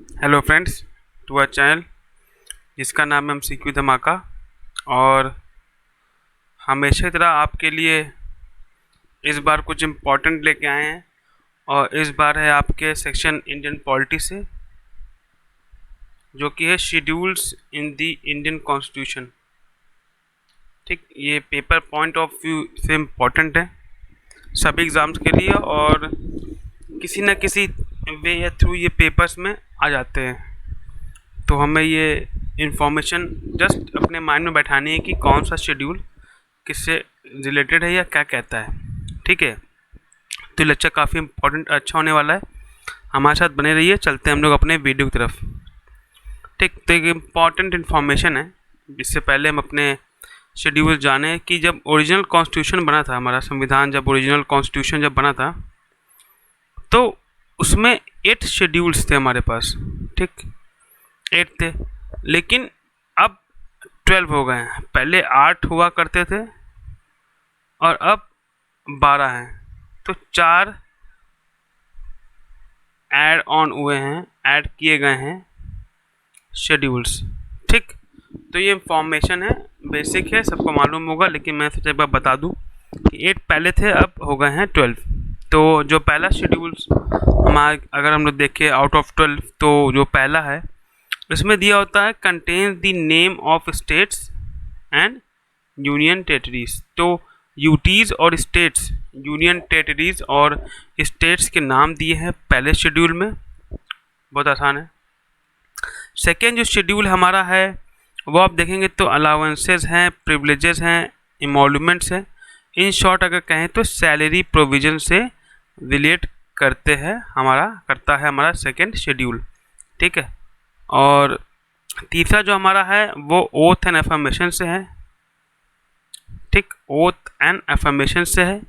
Hello friends, to our channel जिसका नाम है MCQ धमाका। और हमेशा की तरह आपके लिए इस बार कुछ इम्पोर्टेंट लेके आए हैं। और इस बार है आपके सेक्शन इंडियन पॉलिटी से, जो कि है schedules in the Indian constitution. ठीक, ये पेपर पॉइंट ऑफ व्यू से इम्पोर्टेंट है सभी एग्ज़ाम्स के लिए, और किसी न किसी वे या थ्रू ये पेपर्स में आ जाते हैं। तो हमें ये इन्फॉर्मेशन जस्ट अपने माइंड में बैठानी है कि कौन सा शेड्यूल किससे रिलेटेड है या क्या कहता है। ठीक है, तो लेक्चर काफ़ी इम्पोर्टेंट अच्छा होने वाला है, हमारे साथ बने रहिए। चलते हैं हम लोग अपने वीडियो की तरफ। ठीक, तो एक इम्पॉर्टेंट इन्फॉर्मेशन है। इससे पहले हम अपने शेड्यूल जाने कि जब ओरिजिनल कॉन्स्टिट्यूशन बना था, हमारा संविधान जब ओरिजिनल कॉन्स्टिट्यूशन जब बना था, तो उसमें 8 शेड्यूल्स थे हमारे पास। ठीक, 8 थे, लेकिन अब 12 हो गए हैं। पहले 8 हुआ करते थे और अब 12 हैं, तो 4 ऐड ऑन हुए हैं, ऐड किए गए हैं शेड्यूल्स। ठीक, तो ये इंफॉर्मेशन है, बेसिक है, सबको मालूम होगा, लेकिन मैं सोचा एक बार बता दूं कि 8 पहले थे, अब हो गए हैं 12। तो जो पहला शेड्यूल्स हमारा, अगर हम लोग देखें आउट ऑफ 12, तो जो पहला है इसमें दिया होता है contains the name of states and union territories. तो यूटीज़ और स्टेट्स, यूनियन टेरिटरीज और स्टेट्स के नाम दिए हैं पहले शेड्यूल में। बहुत आसान है। सेकेंड जो शेड्यूल हमारा है वो आप देखेंगे तो अलाउंसेस हैं, प्रिविलेजेस हैं, इमोल्यूमेंट्स हैं। इन शॉर्ट अगर कहें तो सैलरी प्रोविजन से रिलेट करता है हमारा सेकेंड शेड्यूल। ठीक है, और तीसरा जो हमारा है वो ओथ एंड अफर्मेशन से है। ठीक, ओथ एंड अफर्मेशन से है।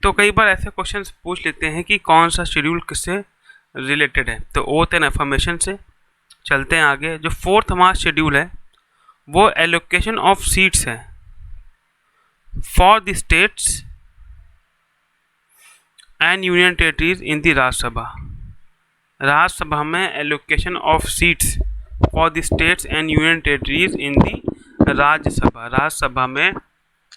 तो कई बार ऐसे क्वेश्चंस पूछ लेते हैं कि कौन सा शेड्यूल किससे रिलेटेड है, तो ओथ एंड अफर्मेशन से। चलते हैं आगे। जो फोर्थ हमारा शेड्यूल है वो एलोकेशन ऑफ सीट्स है for the states and union territories in the Rajya Sabha. Rajya Sabha में allocation of seats for the states and union territories in the Rajya Sabha में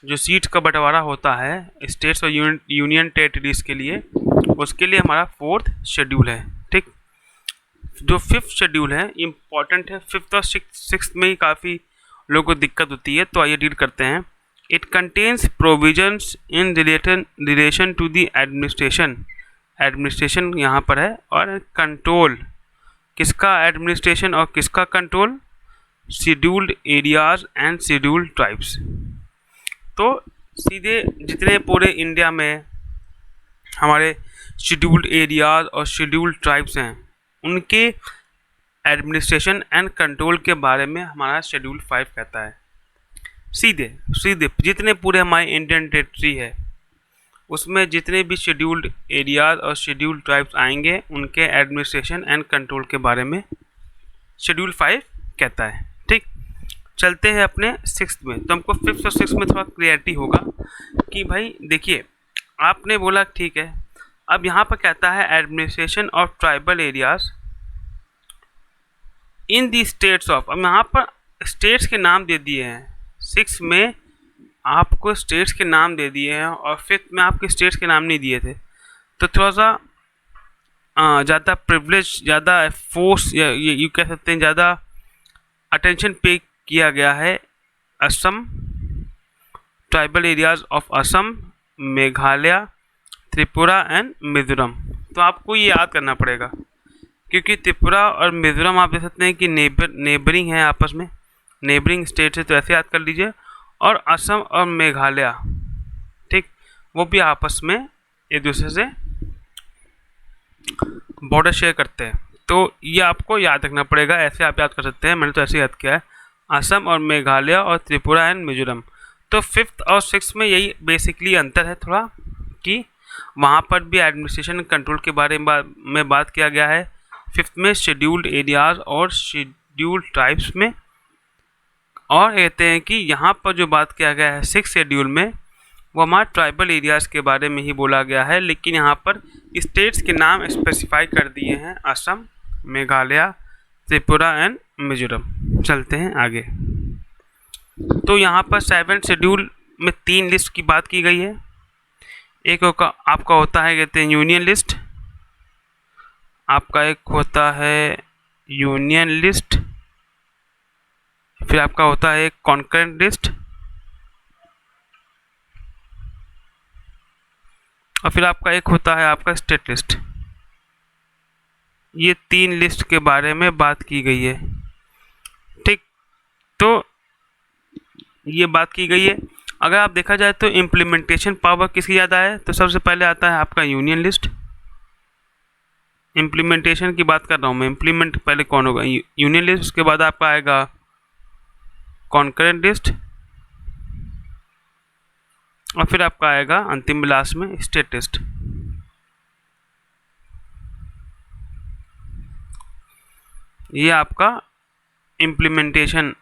जो सीट्स का बंटवारा होता है स्टेट्स और यूनियन टेरिटरीज के लिए, उसके लिए हमारा फोर्थ शेड्यूल है। ठीक, जो फिफ्थ शेड्यूल है इम्पॉर्टेंट है। फिफ्थ और सिक्स्थ में ही काफ़ी लोगों को दिक्कत होती है, तो आइए डील करते हैं। It contains provisions in relation to the administration यहाँ पर है, और कंट्रोल। किसका एडमिनिस्ट्रेशन और किसका control? Scheduled areas and scheduled tribes. तो सीधे जितने पूरे इंडिया में हमारे शेड्यूल्ड एरियाज और शेड्यूल्ड ट्राइब्स हैं, उनके एडमिनिस्ट्रेशन एंड कंट्रोल के बारे में हमारा शेड्यूल 5 कहता है। सीधे जितने पूरे हमारे इंडियन टेरिटरी है उसमें जितने भी शेड्यूल्ड एरियाज और शेड्यूल्ड ट्राइब्स आएंगे, उनके एडमिनिस्ट्रेशन एंड कंट्रोल के बारे में शेड्यूल 5 कहता है। ठीक, चलते हैं अपने सिक्स्थ में। तो हमको फिफ्थ और सिक्स्थ में थोड़ा क्लियरिटी होगा कि भाई देखिए, आपने बोला ठीक है, अब यहाँ पर कहता है administration of tribal areas in the states of. अब यहाँ पर स्टेट्स के नाम दे दिए हैं। 6 में आपको स्टेट्स के नाम दे दिए हैं और 5th में आपके स्टेट्स के नाम नहीं दिए थे, तो थोड़ा सा ज़्यादा प्रिविलेज, ज़्यादा फोर्स, या ये कह सकते हैं ज़्यादा अटेंशन पे किया गया है Assam, tribal areas of Assam, Meghalaya, Tripura and Mizoram. तो आपको ये याद करना पड़ेगा, क्योंकि त्रिपुरा और मिजोरम आप देख सकते हैं कि नेबरिंग है आपस में, नेबरिंग स्टेट है, तो ऐसे याद कर लीजिए। और असम और मेघालय, ठीक, वो भी आपस में एक दूसरे से बॉर्डर शेयर करते हैं, तो ये आपको याद रखना पड़ेगा। ऐसे आप याद कर सकते हैं, मैंने तो ऐसे याद किया है, असम और मेघालय और त्रिपुरा एंड मिजोरम। तो फिफ्थ और सिक्स्थ में यही बेसिकली अंतर है थोड़ा, कि वहाँ पर भी एडमिनिस्ट्रेशन कंट्रोल के बारे में बात किया गया है। फिफ्थ में शेड्यूल्ड एरियाज और शेड्यूल्ड ट्राइब्स में, और कहते हैं कि यहाँ पर जो बात किया गया है सिक्स शेड्यूल में, वो हमारे ट्राइबल एरियाज़ के बारे में ही बोला गया है। लेकिन यहाँ पर स्टेट्स के नाम स्पेसिफाई कर दिए हैं, असम, मेघालय, त्रिपुरा एंड मिजोरम। चलते हैं आगे। तो यहाँ पर 7 शेड्यूल में 3 लिस्ट की बात की गई है। एक आपका होता है कहते हैं यूनियन लिस्ट, आपका एक होता है यूनियन लिस्ट, फिर आपका होता है कॉन्करेंट लिस्ट, और फिर आपका एक होता है आपका स्टेट लिस्ट। ये 3 लिस्ट के बारे में बात की गई है। ठीक, तो ये बात की गई है। अगर आप देखा जाए तो इम्प्लीमेंटेशन पावर किसकी ज़्यादा है, तो सबसे पहले आता है आपका यूनियन लिस्ट। इम्प्लीमेंटेशन की बात कर रहा हूँ मैं, इम्प्लीमेंट पहले कौन होगा, यूनियन लिस्ट, उसके बाद आपका आएगा कॉन्करेंट लिस्ट, और फिर आपका आएगा अंतिम लास्ट में स्टेट लिस्ट। ये आपका इम्प्लीमेंटेशन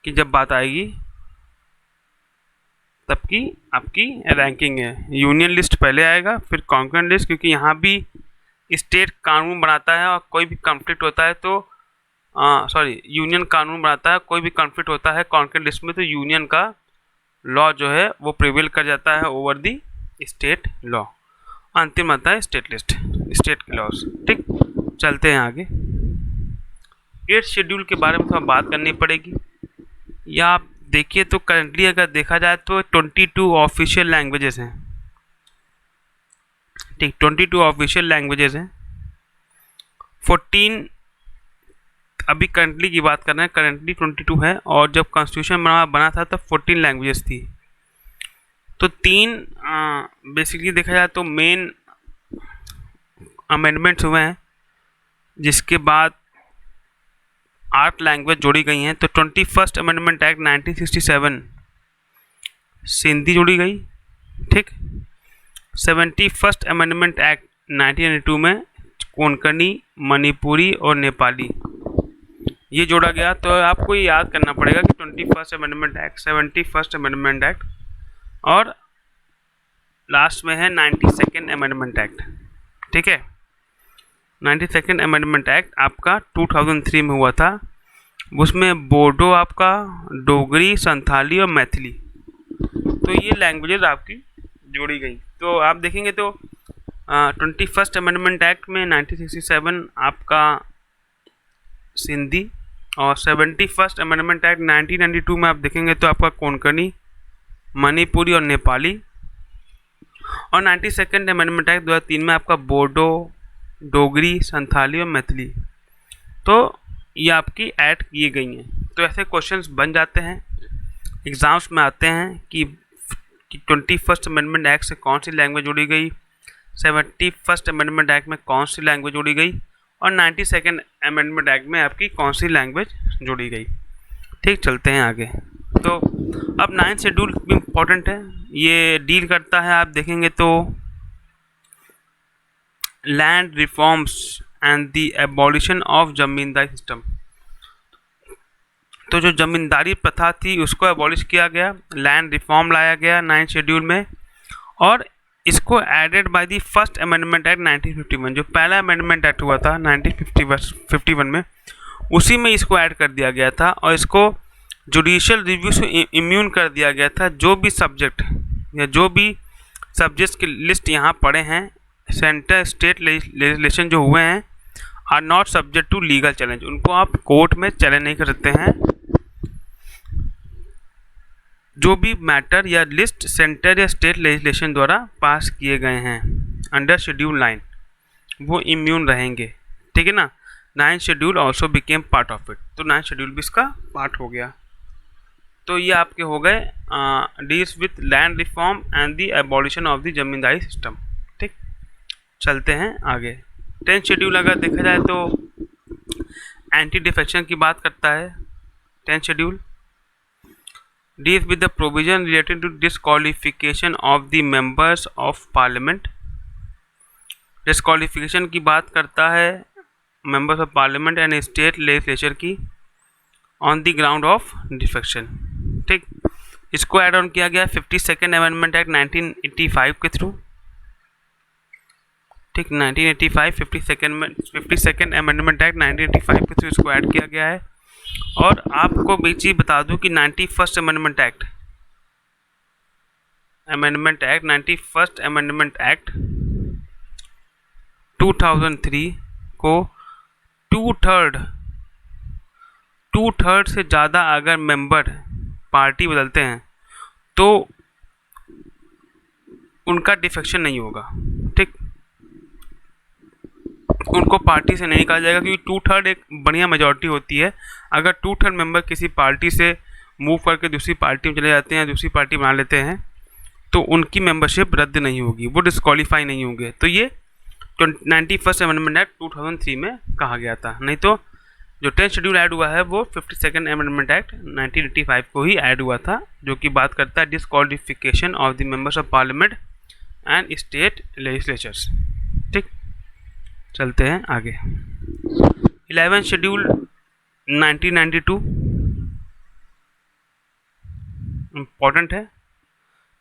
की जब बात आएगी तब की आपकी रैंकिंग है। यूनियन लिस्ट पहले आएगा, फिर कॉन्करेंट लिस्ट, क्योंकि यहाँ भी स्टेट कानून बनाता है और कोई भी कॉन्फ्लिक्ट होता है तो यूनियन कानून बनाता है, कोई भी कॉन्फ्लिक्ट होता है कॉन्करेंट लिस्ट में तो यूनियन का लॉ जो है वो प्रिवेल कर जाता है ओवर दी स्टेट लॉ। अंतिम आता है स्टेट लिस्ट, स्टेट के लॉज। ठीक, चलते हैं आगे। 8th शेड्यूल के बारे में थोड़ा बात करनी पड़ेगी। या आप देखिए तो करंटली अगर देखा जाए तो 22 ऑफिशियल लैंग्वेजेस हैं। ठीक, 22 ऑफिशियल लैंग्वेजेस हैं। 14 अभी करंटली की बात कर रहे हैं, करंटली 22 है, और जब कॉन्स्टिट्यूशन बना था तब 14 लैंग्वेजेस थी। तो 3 बेसिकली देखा जाए तो मेन अमेंडमेंट्स हुए हैं, जिसके बाद 8 लैंग्वेज जोड़ी गई हैं। तो 21st अमेंडमेंट एक्ट 1967 सिंधी जोड़ी गई। ठीक, 71st अमेंडमेंट एक्ट 1992 में कोंकणी, मणिपुरी और नेपाली ये जोड़ा गया। तो आपको ये याद करना पड़ेगा कि 21st amendment act, 71st amendment act, और लास्ट में है 92nd अमेंडमेंट एक्ट। ठीक है, 92nd अमेंडमेंट एक्ट आपका 2003 में हुआ था। उसमें बोडो आपका, डोगरी, संथाली और मैथिली, तो ये लैंग्वेजेस आपकी जोड़ी गई। तो आप देखेंगे तो 21st अमेंडमेंट एक्ट में 1967 आपका सिंधी, और 71st अमेंडमेंट एक्ट 1992 में आप देखेंगे तो आपका कोंकणी, मणिपुरी और नेपाली, और 92nd अमेंडमेंट एक्ट 2003 में आपका बोडो, डोगरी, संथाली और मैथिली। तो ये आपकी ऐड किए गई हैं। तो ऐसे क्वेश्चंस बन जाते हैं, एग्ज़ाम्स में आते हैं कि 21st अमेंडमेंट एक्ट से कौन सी लैंग्वेज जोड़ी गई, 71st अमेंडमेंट एक्ट में कौन सी लैंग्वेज जोड़ी गई, और 92nd अमेंडमेंट एक्ट में आपकी कौन सी लैंग्वेज जोड़ी गई। ठीक, चलते हैं आगे। तो अब 9th शेड्यूल भी इम्पोर्टेंट है, ये डील करता है, आप देखेंगे तो land reforms and the abolition of zamindari system. तो जो जमींदारी प्रथा थी उसको एबॉलिश किया गया, लैंड रिफॉर्म लाया गया 9th शेड्यूल में, और इसको added by the first amendment act 1951। जो पहला अमेंडमेंट एक्ट हुआ था 1951 में, उसी में इसको ऐड कर दिया गया था, और इसको जुडिशियल रिव्यू से इम्यून कर दिया गया था। जो भी सब्जेक्ट या जो भी सब्जेक्ट्स की लिस्ट यहाँ पड़े हैं, सेंटर स्टेट लेजिस्लेशन जो हुए हैं, are not subject to legal challenge, उनको आप कोर्ट में चैलेंज नहीं कर सकते हैं। जो भी मैटर या लिस्ट सेंटर या स्टेट लेजिस्लेशन द्वारा पास किए गए हैं अंडर शेड्यूल 9, वो इम्यून रहेंगे। ठीक है ना। 9th schedule also became part of it, तो 9th शेड्यूल भी इसका पार्ट हो गया। तो ये आपके हो गए deals with land reform and the abolition of the zamindari system. ठीक, चलते हैं आगे। 10th शेड्यूल अगर देखा जाए तो एंटी डिफेक्शन की बात करता है। 10th schedule deals with the provision related to disqualification of the members of parliament. Disqualification की बात करता है members of parliament and state legislature की on the ground of defection. ठीक, इसको ऐड ऑन किया गया 52nd अमेंडमेंट एक्ट 1985 के थ्रू। ठीक, 1985 52nd अमेंडमेंट एक्ट 1985 पे से इसको ऐड किया गया है। और आपको भी चीज़ बता दूं कि 91st amendment act 91st amendment act 2003 को टू थर्ड से ज़्यादा अगर मेंबर पार्टी बदलते हैं तो उनका डिफेक्शन नहीं होगा। ठीक, उनको पार्टी से नहीं निकाला जाएगा, क्योंकि 2/3 एक बढ़िया मेजॉरिटी होती है। अगर 2/3 मेंबर किसी पार्टी से मूव करके दूसरी पार्टी में चले जाते हैं, दूसरी पार्टी बना लेते हैं, तो उनकी मेंबरशिप रद्द नहीं होगी, वो डिस्क्वालीफाई नहीं होंगे। तो ये 91st अमेंडमेंट एक्ट 2003 में कहा गया था। नहीं तो जो 10th शेड्यूल ऐड हुआ है वो 52nd अमेंडमेंट एक्ट 1985 को ही ऐड हुआ था, जो कि बात करता है disqualification of the members of parliament and state legislatures. ठीक, चलते हैं आगे। 11th शेड्यूल 1992 इम्पॉर्टेंट है।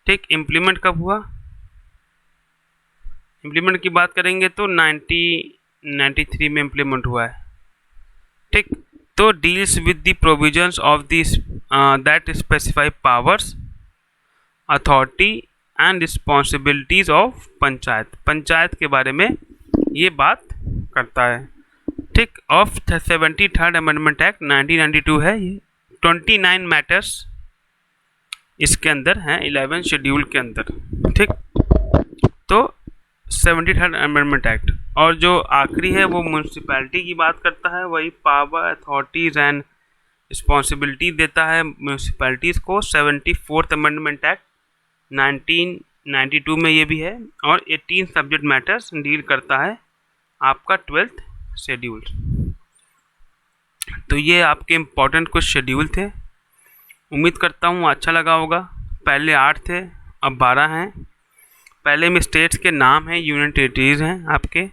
ठीक, इम्प्लीमेंट कब हुआ? इम्प्लीमेंट की बात करेंगे तो 1993 में इम्प्लीमेंट हुआ है। ठीक, तो deals with the provisions of this that specify powers, authority and responsibilities of panchayat के बारे में ये बात करता है। ठीक, ऑफ 73rd अमेंडमेंट एक्ट 1992 है ये। 29 मैटर्स इसके अंदर हैं 11th शेड्यूल के अंदर। ठीक, तो 73rd अमेंडमेंट एक्ट। और जो आखिरी है वो म्यूनसिपैलिटी की बात करता है, वही पावर, अथॉरिटीज़ एंड रिस्पॉन्सिबिलिटी देता है म्यूनसिपैलिटीज़ को। 74th अमेंडमेंट एक्ट 1992 में ये भी है। और 18 सब्जेक्ट मैटर्स डील करता है आपका 12th शेड्यूल। तो ये आपके इम्पोर्टेंट कुछ शेड्यूल थे, उम्मीद करता हूँ अच्छा लगा होगा। पहले 8 थे, अब 12 हैं। पहले में स्टेट्स के नाम हैं, यूनियन टेरिटरीज हैं आपके।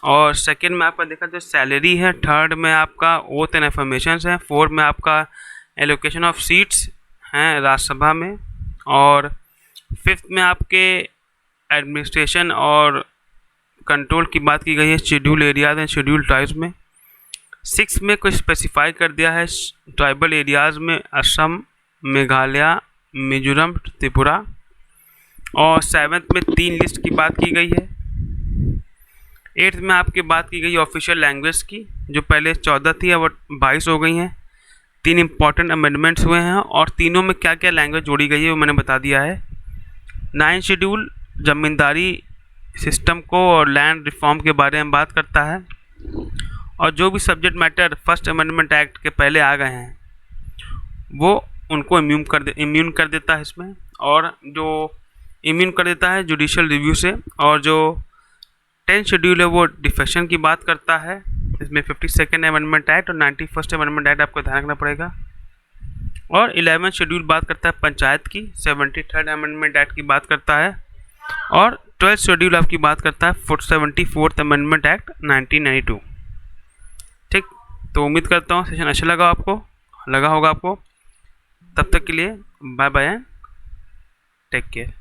और सेकंड में आपका देखा तो सैलरी है। थर्ड में आपका ओथ एंड अफर्मेशंस है। फोर्थ में आपका एलोकेशन ऑफ सीट्स हैं राज्यसभा में। और फिफ्थ में आपके एडमिनिस्ट्रेशन और कंट्रोल की बात की गई है schedule areas and schedule tribes में। सिक्स में कुछ स्पेसिफाई कर दिया है ट्राइबल एरियाज़ में असम, मेघालय, मिजोरम, त्रिपुरा। और सेवन्थ में 3 लिस्ट की बात की गई है। एट्थ में आपकी बात की गई ऑफिशियल लैंग्वेज की, जो पहले 14 थी अब 22 हो गई हैं। 3 इम्पॉर्टेंट अमेंडमेंट्स हुए हैं और तीनों में क्या क्या लैंग्वेज जोड़ी गई है वो मैंने बता दिया है। 9th शेड्यूल जमींदारी सिस्टम को और लैंड रिफॉर्म के बारे में बात करता है। और जो भी subject matter first amendment act के पहले आ गए हैं वो उनको इम्यून कर देता है इसमें। और जो इम्यून कर देता है जुडिशियल रिव्यू से। और जो 10th शेड्यूल है वो डिफेक्शन की बात करता है। इसमें 52nd अमेंडमेंट एक्ट और 91st अमेंडमेंट एक्ट आपको ध्यान रखना पड़ेगा। और 11th शेड्यूल बात करता है पंचायत की। 73rd अमेंडमेंट एक्ट की बात करता है। और 12th शेड्यूल आपकी बात करता है 74th अमेंडमेंट एक्ट 1992। ठीक, तो उम्मीद करता हूँ सेशन अच्छा लगा होगा आपको। तब तक के लिए bye bye and take care.